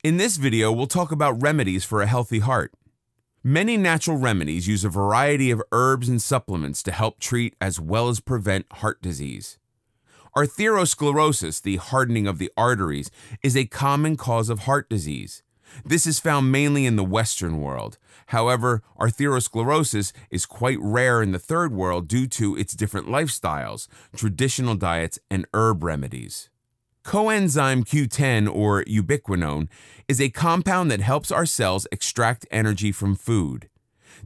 In this video, we'll talk about remedies for a healthy heart. Many natural remedies use a variety of herbs and supplements to help treat as well as prevent heart disease. Arteriosclerosis, the hardening of the arteries, is a common cause of heart disease. This is found mainly in the Western world. However, arteriosclerosis is quite rare in the Third World due to its different lifestyles, traditional diets, and herb remedies. Coenzyme Q10, or ubiquinone, is a compound that helps our cells extract energy from food.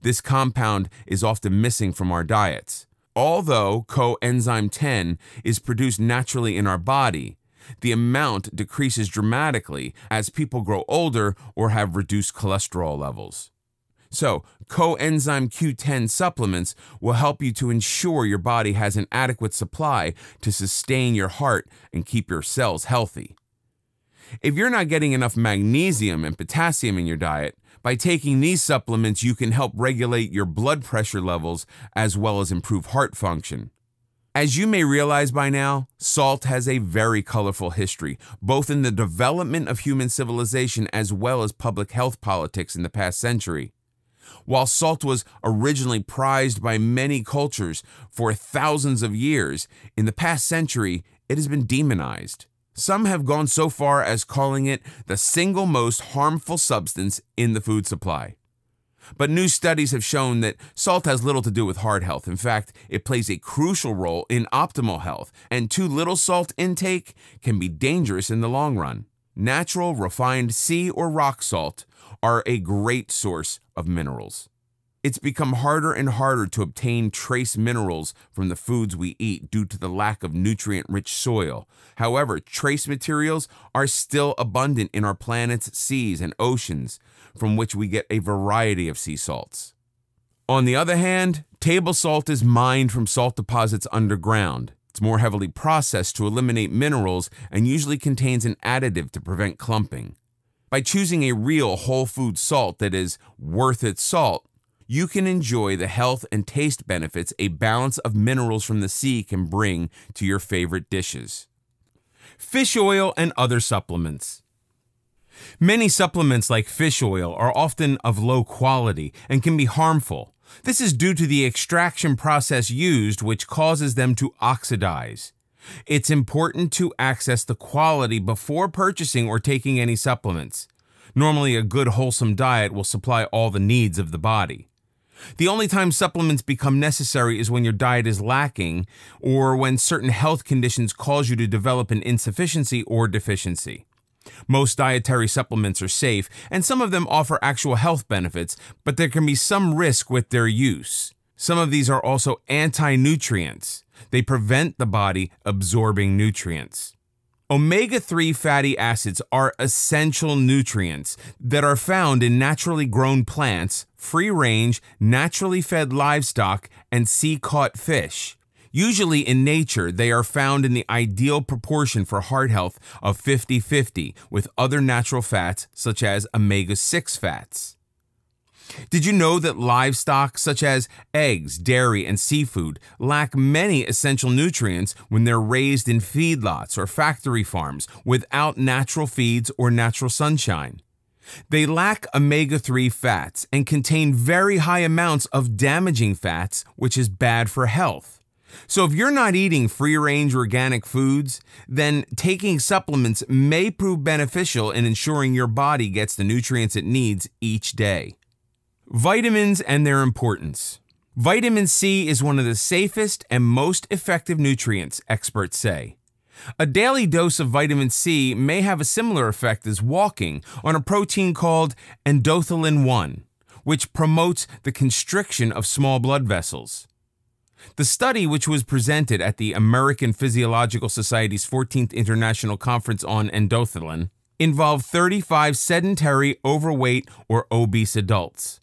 This compound is often missing from our diets. Although coenzyme 10 is produced naturally in our body, the amount decreases dramatically as people grow older or have reduced cholesterol levels. So, coenzyme Q10 supplements will help you to ensure your body has an adequate supply to sustain your heart and keep your cells healthy. If you're not getting enough magnesium and potassium in your diet, by taking these supplements you can help regulate your blood pressure levels as well as improve heart function. As you may realize by now, salt has a very colorful history, both in the development of human civilization as well as public health politics in the past century. While salt was originally prized by many cultures for thousands of years, in the past century it has been demonized. Some have gone so far as calling it the single most harmful substance in the food supply. But new studies have shown that salt has little to do with heart health. In fact, it plays a crucial role in optimal health, and too little salt intake can be dangerous in the long run. Natural, refined sea or rock salt are a great source of minerals. It's become harder and harder to obtain trace minerals from the foods we eat due to the lack of nutrient-rich soil. However, trace materials are still abundant in our planet's seas and oceans, from which we get a variety of sea salts. On the other hand, table salt is mined from salt deposits underground. It's more heavily processed to eliminate minerals and usually contains an additive to prevent clumping. By choosing a real whole food salt that is worth its salt, you can enjoy the health and taste benefits a balance of minerals from the sea can bring to your favorite dishes. Fish oil and other supplements. Many supplements like fish oil are often of low quality and can be harmful. This is due to the extraction process used, which causes them to oxidize. It's important to access the quality before purchasing or taking any supplements. Normally, a good wholesome diet will supply all the needs of the body. The only time supplements become necessary is when your diet is lacking or when certain health conditions cause you to develop an insufficiency or deficiency. Most dietary supplements are safe, and some of them offer actual health benefits, but there can be some risk with their use. Some of these are also anti-nutrients. They prevent the body absorbing nutrients. Omega-3 fatty acids are essential nutrients that are found in naturally grown plants, free-range, naturally fed livestock, and sea-caught fish. Usually in nature, they are found in the ideal proportion for heart health of 50-50 with other natural fats such as omega-6 fats. Did you know that livestock such as eggs, dairy, and seafood lack many essential nutrients when they're raised in feedlots or factory farms without natural feeds or natural sunshine? They lack omega-3 fats and contain very high amounts of damaging fats, which is bad for health. So if you're not eating free-range organic foods, then taking supplements may prove beneficial in ensuring your body gets the nutrients it needs each day. Vitamins and their importance. Vitamin C is one of the safest and most effective nutrients, experts say. A daily dose of vitamin C may have a similar effect as walking on a protein called endothelin-1, which promotes the constriction of small blood vessels. The study, which was presented at the American Physiological Society's 14th International Conference on Endothelin, involved 35 sedentary, overweight, or obese adults.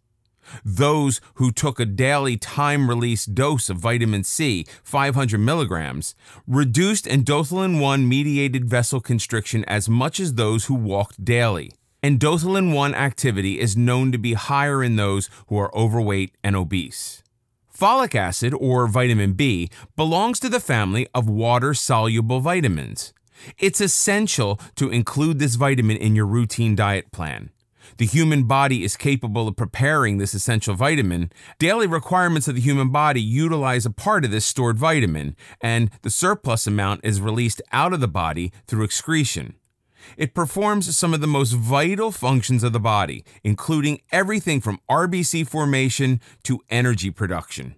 Those who took a daily time-release dose of vitamin C, 500 milligrams, reduced endothelin-1-mediated vessel constriction as much as those who walked daily. Endothelin-1 activity is known to be higher in those who are overweight and obese. Folic acid, or vitamin B, belongs to the family of water-soluble vitamins. It's essential to include this vitamin in your routine diet plan. The human body is capable of preparing this essential vitamin. Daily requirements of the human body utilize a part of this stored vitamin, and the surplus amount is released out of the body through excretion. It performs some of the most vital functions of the body, including everything from RBC formation to energy production.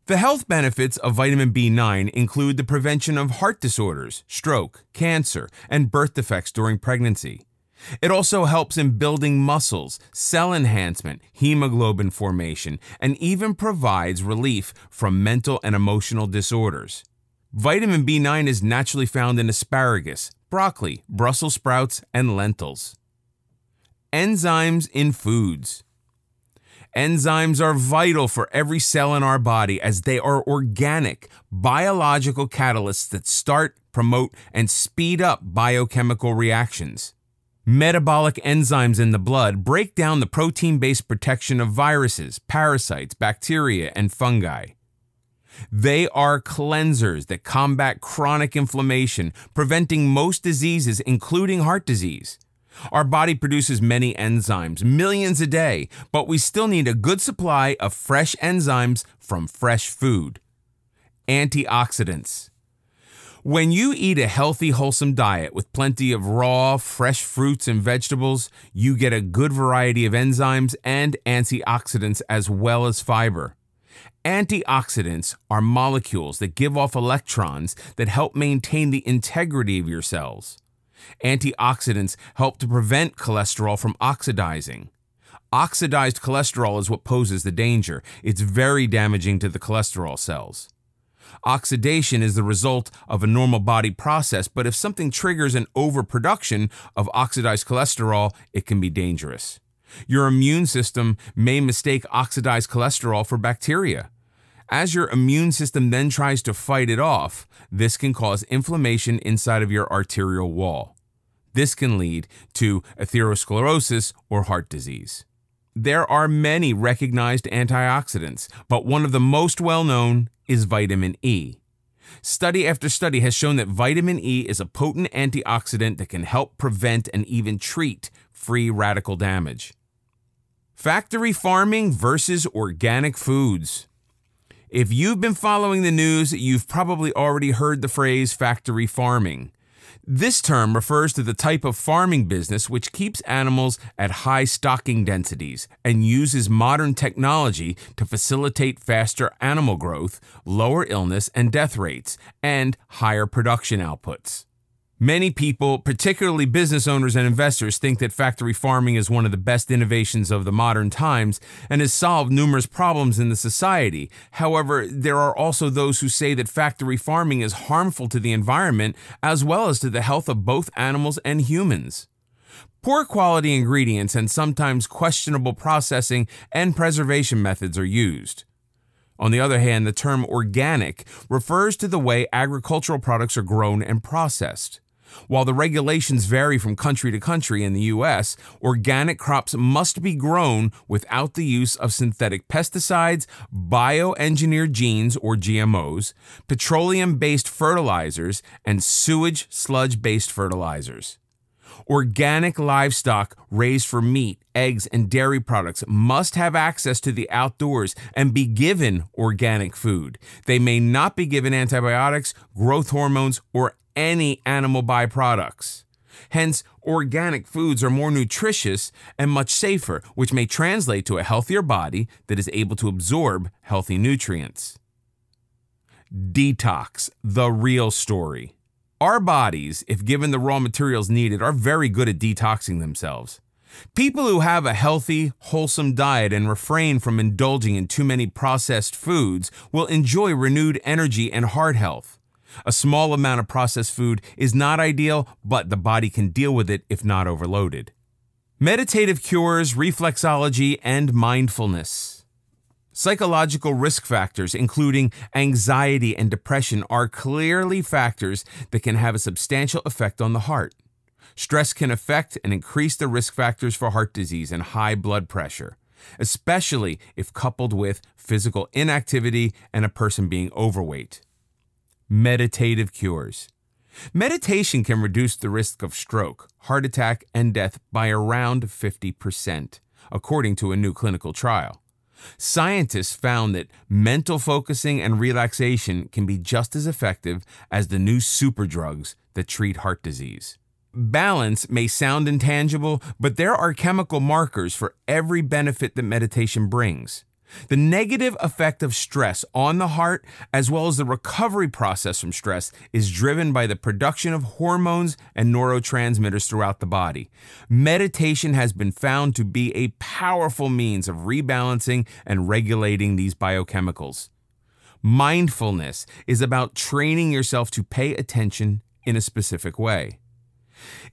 The health benefits of vitamin B9 include the prevention of heart disorders, stroke, cancer, and birth defects during pregnancy. It also helps in building muscles, cell enhancement, hemoglobin formation, and even provides relief from mental and emotional disorders. Vitamin B9 is naturally found in asparagus, broccoli, Brussels sprouts, and lentils. Enzymes in foods. Enzymes are vital for every cell in our body as they are organic, biological catalysts that start, promote, and speed up biochemical reactions. Metabolic enzymes in the blood break down the protein-based protection of viruses, parasites, bacteria, and fungi. They are cleansers that combat chronic inflammation, preventing most diseases, including heart disease. Our body produces many enzymes, millions a day, but we still need a good supply of fresh enzymes from fresh food. Antioxidants. When you eat a healthy, wholesome diet with plenty of raw, fresh fruits and vegetables, you get a good variety of enzymes and antioxidants as well as fiber. Antioxidants are molecules that give off electrons that help maintain the integrity of your cells. Antioxidants help to prevent cholesterol from oxidizing. Oxidized cholesterol is what poses the danger. It's very damaging to the cholesterol cells. Oxidation is the result of a normal body process, but if something triggers an overproduction of oxidized cholesterol, it can be dangerous. Your immune system may mistake oxidized cholesterol for bacteria. As your immune system then tries to fight it off, this can cause inflammation inside of your arterial wall. This can lead to atherosclerosis or heart disease. There are many recognized antioxidants, but one of the most well-known is vitamin E. Study after study has shown that vitamin E is a potent antioxidant that can help prevent and even treat free radical damage. Factory farming versus organic foods. If you've been following the news, you've probably already heard the phrase factory farming. This term refers to the type of farming business which keeps animals at high stocking densities and uses modern technology to facilitate faster animal growth, lower illness and death rates, and higher production outputs. Many people, particularly business owners and investors, think that factory farming is one of the best innovations of the modern times and has solved numerous problems in the society. However, there are also those who say that factory farming is harmful to the environment as well as to the health of both animals and humans. Poor quality ingredients and sometimes questionable processing and preservation methods are used. On the other hand, the term organic refers to the way agricultural products are grown and processed. While the regulations vary from country to country in the U.S., organic crops must be grown without the use of synthetic pesticides, bioengineered genes or GMOs, petroleum-based fertilizers, and sewage sludge-based fertilizers. Organic livestock raised for meat, eggs, and dairy products must have access to the outdoors and be given organic food. They may not be given antibiotics, growth hormones, or any animal byproducts. Hence, organic foods are more nutritious and much safer, which may translate to a healthier body that is able to absorb healthy nutrients. Detox, the real story. Our bodies, if given the raw materials needed, are very good at detoxing themselves. People who have a healthy, wholesome diet and refrain from indulging in too many processed foods will enjoy renewed energy and heart health. A small amount of processed food is not ideal, but the body can deal with it if not overloaded. Meditative cures, reflexology, and mindfulness. Psychological risk factors, including anxiety and depression, are clearly factors that can have a substantial effect on the heart. Stress can affect and increase the risk factors for heart disease and high blood pressure, especially if coupled with physical inactivity and a person being overweight. Meditative cures. Meditation can reduce the risk of stroke, heart attack, and death by around 50%, according to a new clinical trial. Scientists found that mental focusing and relaxation can be just as effective as the new superdrugs that treat heart disease. Balance may sound intangible, but there are chemical markers for every benefit that meditation brings. The negative effect of stress on the heart, as well as the recovery process from stress, is driven by the production of hormones and neurotransmitters throughout the body. Meditation has been found to be a powerful means of rebalancing and regulating these biochemicals. Mindfulness is about training yourself to pay attention in a specific way.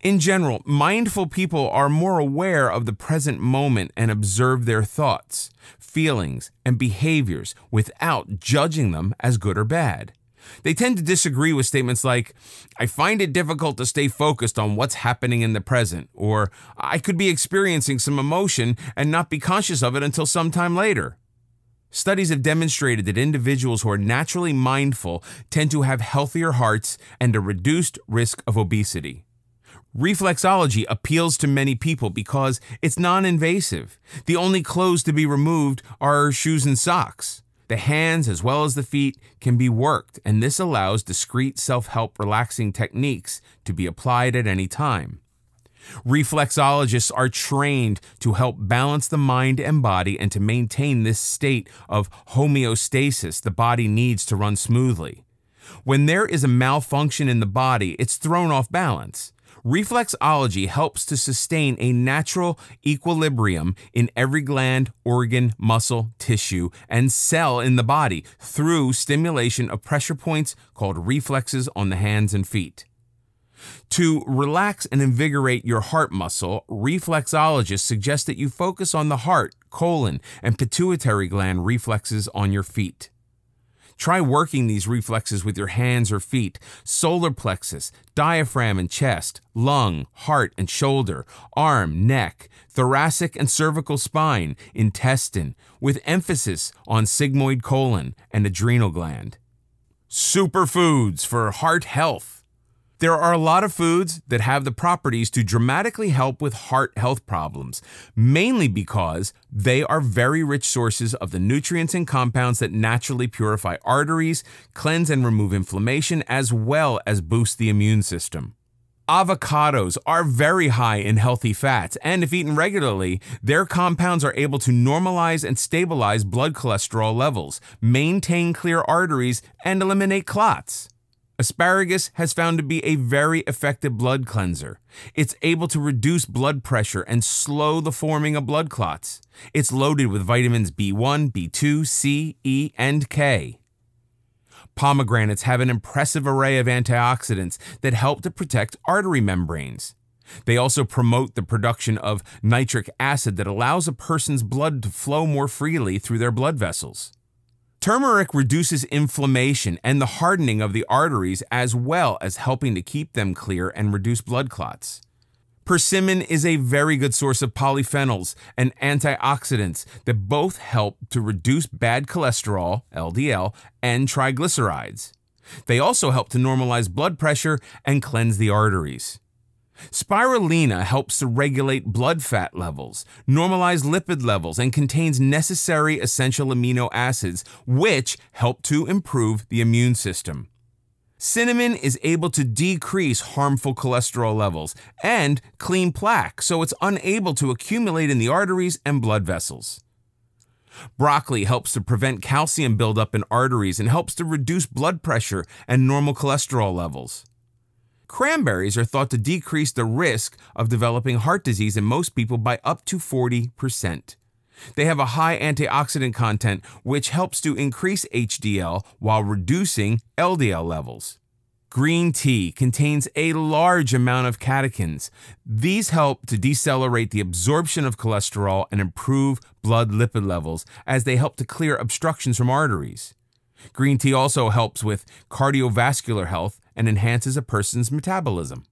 In general, mindful people are more aware of the present moment and observe their thoughts, feelings, and behaviors without judging them as good or bad. They tend to disagree with statements like, "I find it difficult to stay focused on what's happening in the present," or "I could be experiencing some emotion and not be conscious of it until sometime later." Studies have demonstrated that individuals who are naturally mindful tend to have healthier hearts and a reduced risk of obesity. Reflexology appeals to many people because it's non-invasive. The only clothes to be removed are shoes and socks. The hands as well as the feet can be worked, and this allows discrete self-help relaxing techniques to be applied at any time. Reflexologists are trained to help balance the mind and body and to maintain this state of homeostasis the body needs to run smoothly. When there is a malfunction in the body, it's thrown off balance. Reflexology helps to sustain a natural equilibrium in every gland, organ, muscle, tissue, and cell in the body through stimulation of pressure points called reflexes on the hands and feet. To relax and invigorate your heart muscle, reflexologists suggest that you focus on the heart, colon, and pituitary gland reflexes on your feet. Try working these reflexes with your hands or feet, solar plexus, diaphragm and chest, lung, heart and shoulder, arm, neck, thoracic and cervical spine, intestine, with emphasis on sigmoid colon and adrenal gland. Superfoods for heart health. There are a lot of foods that have the properties to dramatically help with heart health problems, mainly because they are very rich sources of the nutrients and compounds that naturally purify arteries, cleanse and remove inflammation, as well as boost the immune system. Avocados are very high in healthy fats, and if eaten regularly, their compounds are able to normalize and stabilize blood cholesterol levels, maintain clear arteries, and eliminate clots. Asparagus has found to be a very effective blood cleanser. It's able to reduce blood pressure and slow the forming of blood clots. It's loaded with vitamins B1, B2, C, E, and K. Pomegranates have an impressive array of antioxidants that help to protect artery membranes. They also promote the production of nitric acid that allows a person's blood to flow more freely through their blood vessels. Turmeric reduces inflammation and the hardening of the arteries, as well as helping to keep them clear and reduce blood clots. Persimmon is a very good source of polyphenols and antioxidants that both help to reduce bad cholesterol, LDL, and triglycerides. They also help to normalize blood pressure and cleanse the arteries. Spirulina helps to regulate blood fat levels, normalize lipid levels, and contains necessary essential amino acids, which help to improve the immune system. Cinnamon is able to decrease harmful cholesterol levels and clean plaque, so it's unable to accumulate in the arteries and blood vessels. Broccoli helps to prevent calcium buildup in arteries and helps to reduce blood pressure and normal cholesterol levels. Cranberries are thought to decrease the risk of developing heart disease in most people by up to 40%. They have a high antioxidant content, which helps to increase HDL while reducing LDL levels. Green tea contains a large amount of catechins. These help to decelerate the absorption of cholesterol and improve blood lipid levels as they help to clear obstructions from arteries. Green tea also helps with cardiovascular health and enhances a person's metabolism.